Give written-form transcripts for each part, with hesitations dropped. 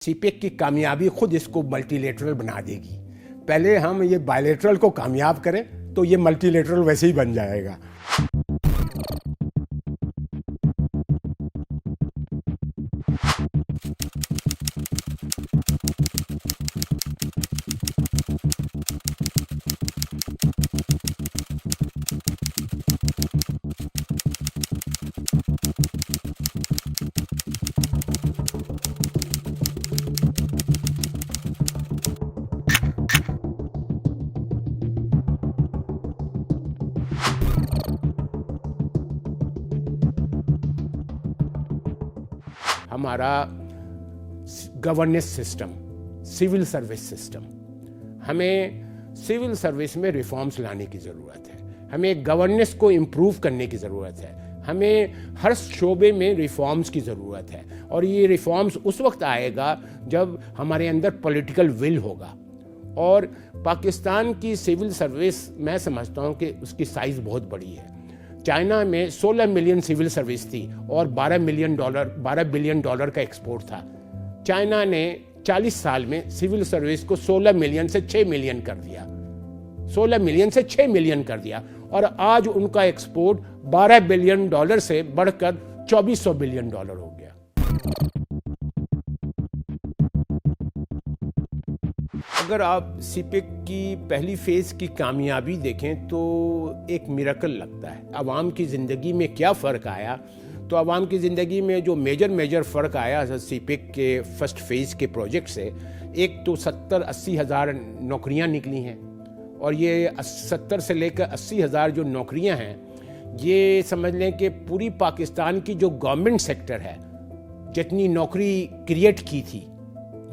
CPEC की कामयाबी खुद इसको मल्टीलेटरल बना देगी। पहले हम ये बायलेटरल को कामयाब करें तो ये मल्टीलेटरल वैसे ही बन जाएगा। हमारा governance system, civil service system, हमें सिविल सर्विस में रिफॉर्म्स लाने की ज़रूरत है। हमें गवर्नेंस को इम्प्रूव करने की ज़रूरत है। हमें हर शोबे में रिफॉर्म्स की ज़रूरत है और ये रिफॉर्म्स उस वक्त आएगा जब हमारे अंदर पॉलिटिकल विल होगा। और पाकिस्तान की सिविल सर्विस, मैं समझता हूँ कि उसकी साइज़ बहुत बड़ी है। चाइना में 16 मिलियन सिविल सर्विस थी और 12 बिलियन डॉलर का एक्सपोर्ट था। चाइना ने 40 साल में सिविल सर्विस को 16 मिलियन से 6 मिलियन कर दिया, 16 मिलियन से 6 मिलियन कर दिया और आज उनका एक्सपोर्ट 12 बिलियन डॉलर से बढ़कर 2400 बिलियन डॉलर हो गया। अगर आप सीपेक की पहली फेज की कामयाबी देखें तो एक मिरेकल लगता है। आवाम की ज़िंदगी में क्या फ़र्क आया, तो आवाम की ज़िंदगी में जो मेजर फ़र्क आया सीपेक के फर्स्ट फेज़ के प्रोजेक्ट से, एक तो 70-80 हज़ार नौकरियां निकली हैं और ये 70 से लेकर 80 हज़ार जो नौकरियां हैं, ये समझ लें कि पूरी पाकिस्तान की जो गवर्नमेंट सेक्टर है जितनी नौकरी क्रिएट की थी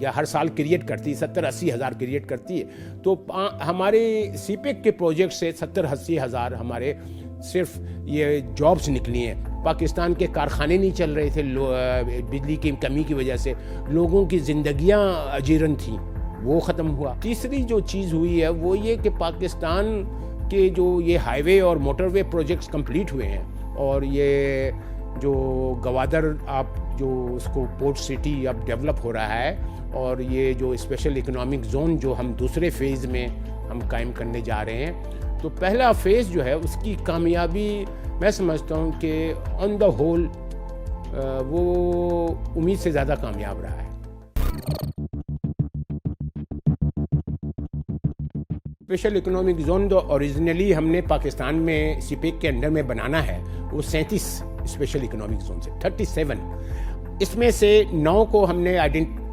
या हर साल क्रिएट करती, 70-80 हज़ार क्रिएट करती है, तो हमारे सीपेक के प्रोजेक्ट से 70-80 हज़ार हमारे सिर्फ ये जॉब्स निकली हैं। पाकिस्तान के कारखाने नहीं चल रहे थे बिजली की कमी की वजह से, लोगों की ज़िंदगियां अजीरन थीं, वो ख़त्म हुआ। तीसरी जो चीज़ हुई है वो ये कि पाकिस्तान के जो ये हाईवे और मोटरवे प्रोजेक्ट्स कंप्लीट हुए हैं और ये जो गवादर आप जो उसको पोर्ट सिटी अब डेवलप हो रहा है और ये जो स्पेशल इकोनॉमिक जोन जो हम दूसरे फेज़ में हम कायम करने जा रहे हैं, तो पहला फेज़ जो है उसकी कामयाबी मैं समझता हूँ कि ऑन द होल वो उम्मीद से ज़्यादा कामयाब रहा है। स्पेशल इकोनॉमिक जोन जो ओरिजिनली हमने पाकिस्तान में सीपेक के अंडर में बनाना है वो 37 स्पेशल इकोनॉमिक जोन से 37, इसमें से 9 को हमने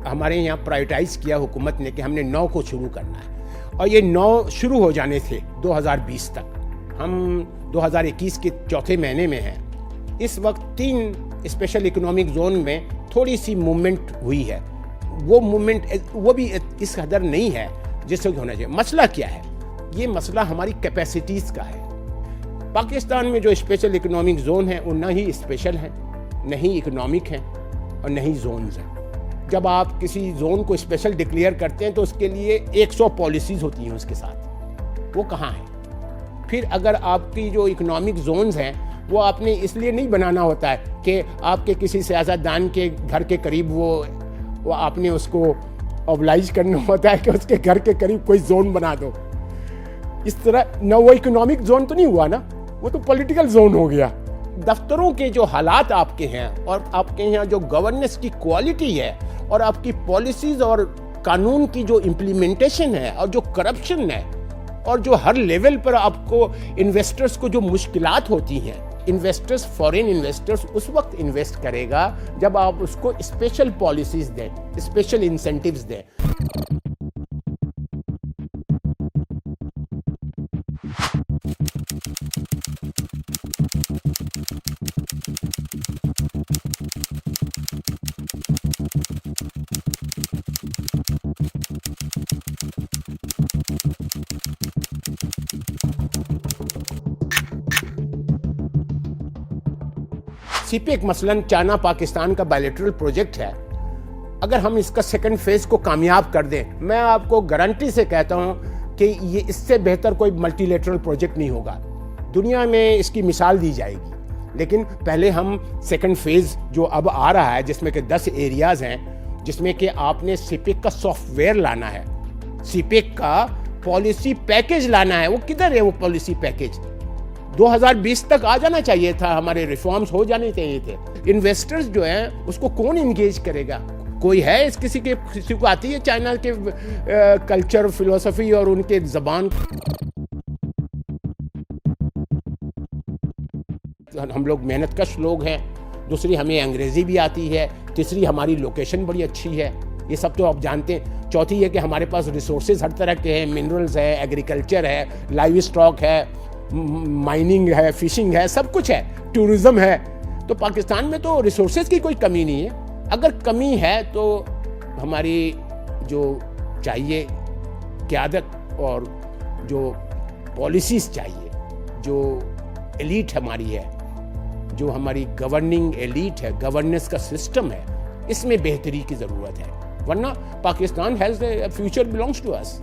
हमारे यहाँ प्रायोरिटाइज किया हुकूमत ने कि हमने 9 को शुरू करना है और ये 9 शुरू हो जाने थे 2020 तक। हम 2021 के चौथे महीने में हैं। इस वक्त 3 स्पेशल इकोनॉमिक जोन में थोड़ी सी मूवमेंट हुई है, वो मूवमेंट वो भी इस कदर नहीं है जिससे होना चाहिए। मसला क्या है? ये मसला हमारी कैपेसिटीज़ का है। पाकिस्तान में जो स्पेशल इकोनॉमिक जोन है वो न ही स्पेशल है, न ही इकोनॉमिक है और न ही जोन्स हैं। जब आप किसी जोन को स्पेशल डिक्लेयर करते हैं तो उसके लिए 100 पॉलिसीज़ होती हैं उसके साथ, वो कहाँ है? फिर अगर आपकी जो इकोनॉमिक जोन्स हैं वो आपने इसलिए नहीं बनाना होता है कि आपके किसी सियासतदान के घर के करीब वो आपने उसको ऑब्लाइज करना होता है कि उसके घर के करीब कोई जोन बना दो। इस तरह न वो इकोनॉमिक जोन तो नहीं हुआ ना, वो तो पॉलिटिकल जोन हो गया। दफ्तरों के जो हालात आपके हैं और आपके यहाँ जो गवर्नेंस की क्वालिटी है और आपकी पॉलिसीज़ और कानून की जो इम्प्लीमेंटेशन है और जो करप्शन है और जो हर लेवल पर आपको इन्वेस्टर्स को जो मुश्किलात होती हैं, इन्वेस्टर्स, फॉरेन इन्वेस्टर्स उस वक्त इन्वेस्ट करेगा जब आप उसको स्पेशल पॉलिसीज़ दें, स्पेशल इंसेंटिव्स दें। सीपेक मसलन चाइना पाकिस्तान का बायलैटरल प्रोजेक्ट है। अगर हम इसका सेकंड फेज को कामयाब कर दें, मैं आपको गारंटी से कहता हूं कि ये इससे बेहतर कोई मल्टीलेटरल प्रोजेक्ट नहीं होगा। दुनिया में इसकी मिसाल दी जाएगी, लेकिन पहले हम सेकंड फेज जो अब आ रहा है जिसमें कि 10 एरियाज हैं جس میں کہ آپ نے سی پیک کا سافٹ ویئر لانا ہے, سی پیک کا پالیسی پیکج لانا ہے. وہ کدھر ہے وہ پالیسی پیکج؟ 2020 تک آ جانا چاہیے تھا, ہمارے ریفارمز ہو جانے چاہیے تھے. انویسٹرز جو ہیں اس کو کون انگیج کرے گا؟ کوئی ہے اس کسی کو آتی ہے چائنا کے کلچر, فلسفی اور ان کے زبان؟ ہم لوگ محنت کش لوگ ہیں, دوسری ہمیں انگریزی بھی آتی ہے, تیسری ہماری لوکیشن بڑی اچھی ہے, یہ سب تو آپ جانتے ہیں. چوتھی یہ کہ ہمارے پاس ریسورسز ہر طرح کے ہیں, منرلز ہے, ایگریکلچر ہے, لائیو اسٹاک ہے, مائننگ ہے, فشنگ ہے, سب کچھ ہے, ٹورزم ہے. تو پاکستان میں تو ریسورسز کی کوئی کمی نہیں ہے. اگر کمی ہے تو ہماری جو چاہیے قیادت اور جو پالیسیز چاہیے, جو ایلیٹ ہماری ہے, جو ہماری گورننگ ایلیٹ ہے, گورننس کا سسٹم ہے, اس میں بہتری کی ضرورت ہے. ورنہ Pakistan has a future belongs to us.